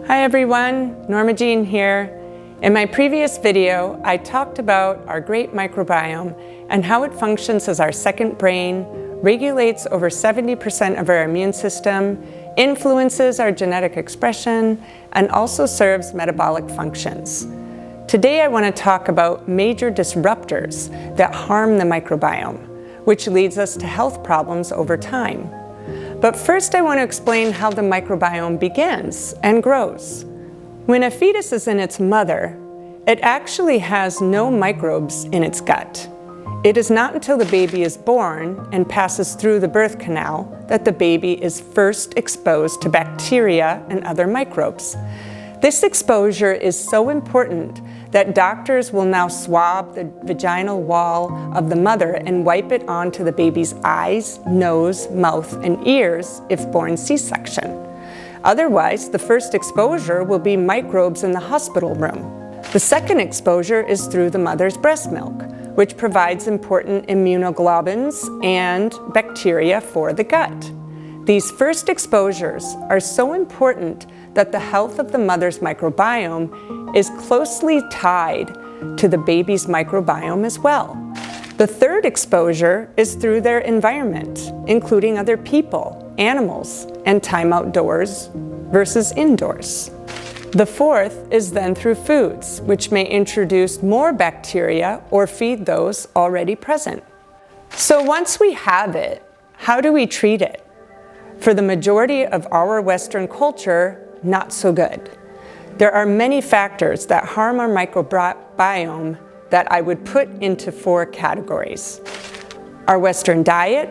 Hi everyone, Norma Jean here. In my previous video, I talked about our great microbiome and how it functions as our second brain, regulates over 70% of our immune system, influences our genetic expression, and also serves metabolic functions. Today I want to talk about major disruptors that harm the microbiome, which leads us to health problems over time. But first I want to explain how the microbiome begins and grows. When a fetus is in its mother, it actually has no microbes in its gut. It is not until the baby is born and passes through the birth canal that the baby is first exposed to bacteria and other microbes. This exposure is so important that doctors will now swab the vaginal wall of the mother and wipe it onto the baby's eyes, nose, mouth, and ears if born C-section. Otherwise, the first exposure will be microbes in the hospital room. The second exposure is through the mother's breast milk, which provides important immunoglobulins and bacteria for the gut. These first exposures are so important that the health of the mother's microbiome is closely tied to the baby's microbiome as well. The third exposure is through their environment, including other people, animals, and time outdoors versus indoors. The fourth is then through foods, which may introduce more bacteria or feed those already present. So once we have it, how do we treat it? For the majority of our Western culture, not so good. There are many factors that harm our microbiome that I would put into 4 categories: our Western diet,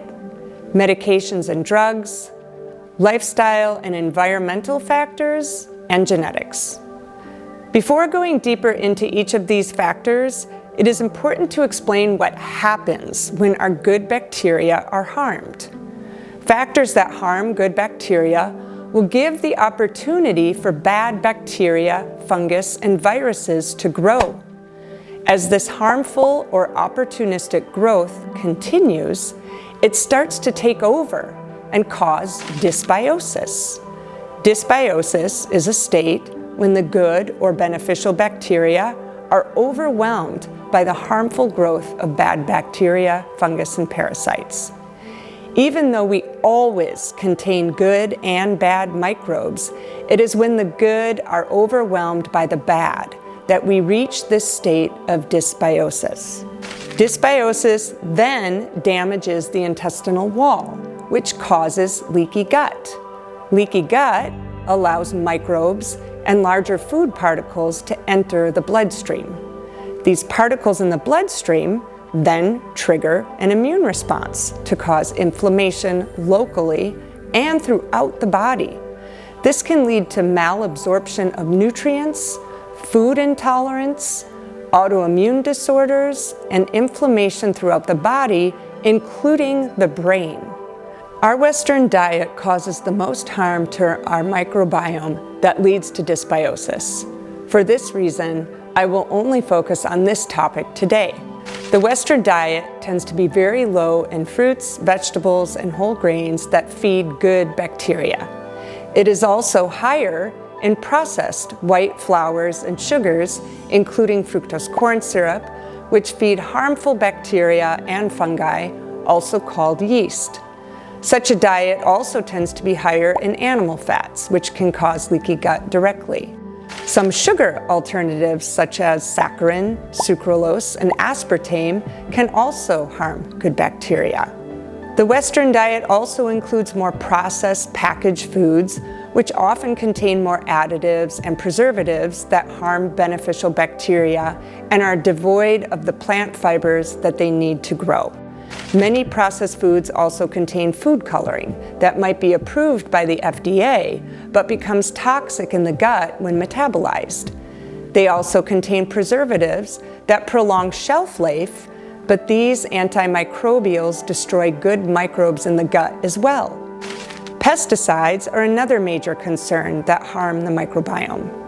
medications and drugs, lifestyle and environmental factors, and genetics. Before going deeper into each of these factors, it is important to explain what happens when our good bacteria are harmed. Factors that harm good bacteria will give the opportunity for bad bacteria, fungus, and viruses to grow. As this harmful or opportunistic growth continues, it starts to take over and cause dysbiosis. Dysbiosis is a state when the good or beneficial bacteria are overwhelmed by the harmful growth of bad bacteria, fungus, and parasites. Even though we always contain good and bad microbes, it is when the good are overwhelmed by the bad that we reach this state of dysbiosis. Dysbiosis then damages the intestinal wall, which causes leaky gut. Leaky gut allows microbes and larger food particles to enter the bloodstream. These particles in the bloodstream then trigger an immune response to cause inflammation locally and throughout the body. This can lead to malabsorption of nutrients, food intolerance, autoimmune disorders, and inflammation throughout the body, including the brain. Our Western diet causes the most harm to our microbiome that leads to dysbiosis. For this reason, I will only focus on this topic today. The Western diet tends to be very low in fruits, vegetables, and whole grains that feed good bacteria. It is also higher in processed white flours and sugars, including fructose corn syrup, which feed harmful bacteria and fungi, also called yeast. Such a diet also tends to be higher in animal fats, which can cause leaky gut directly. Some sugar alternatives such as saccharin, sucralose, and aspartame can also harm good bacteria. The Western diet also includes more processed packaged foods, which often contain more additives and preservatives that harm beneficial bacteria and are devoid of the plant fibers that they need to grow. Many processed foods also contain food coloring that might be approved by the FDA, but becomes toxic in the gut when metabolized. They also contain preservatives that prolong shelf life, but these antimicrobials destroy good microbes in the gut as well. Pesticides are another major concern that harm the microbiome.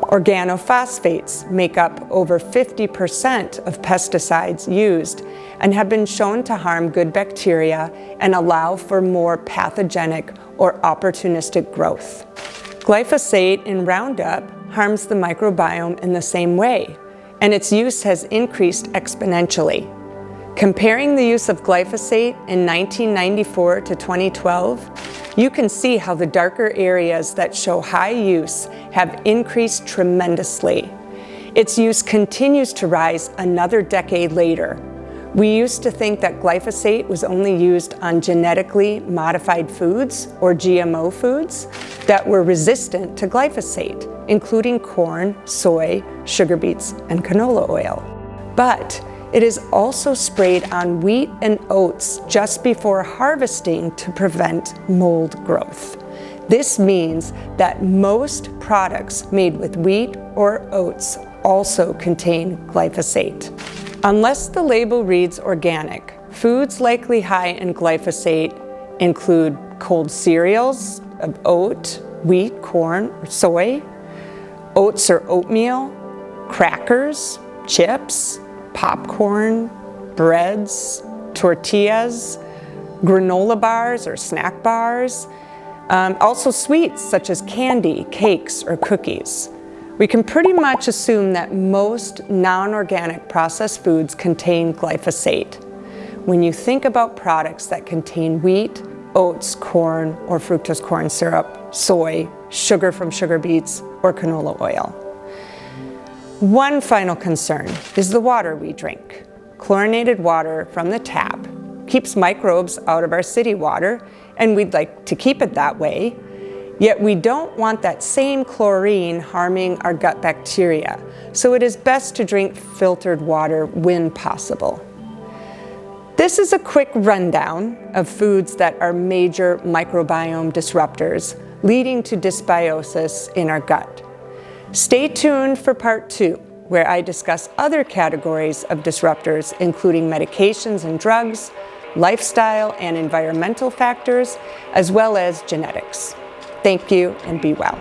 Organophosphates make up over 50% of pesticides used and have been shown to harm good bacteria and allow for more pathogenic or opportunistic growth. Glyphosate in Roundup harms the microbiome in the same way, and its use has increased exponentially. Comparing the use of glyphosate in 1994 to 2012, you can see how the darker areas that show high use have increased tremendously. Its use continues to rise another decade later. We used to think that glyphosate was only used on genetically modified foods or GMO foods that were resistant to glyphosate, including corn, soy, sugar beets, and canola oil. But it is also sprayed on wheat and oats just before harvesting to prevent mold growth. This means that most products made with wheat or oats also contain glyphosate. Unless the label reads organic, foods likely high in glyphosate include cold cereals of oat, wheat, corn, or soy, oats or oatmeal, crackers, chips, popcorn, breads, tortillas, granola bars or snack bars, also sweets such as candy, cakes, or cookies. We can pretty much assume that most non-organic processed foods contain glyphosate. When you think about products that contain wheat, oats, corn, or fructose corn syrup, soy, sugar from sugar beets, or canola oil. One final concern is the water we drink. Chlorinated water from the tap keeps microbes out of our city water, and we'd like to keep it that way. Yet we don't want that same chlorine harming our gut bacteria, so it is best to drink filtered water when possible. This is a quick rundown of foods that are major microbiome disruptors, leading to dysbiosis in our gut. Stay tuned for part 2, where I discuss other categories of disruptors, including medications and drugs, lifestyle and environmental factors, as well as genetics. Thank you and be well.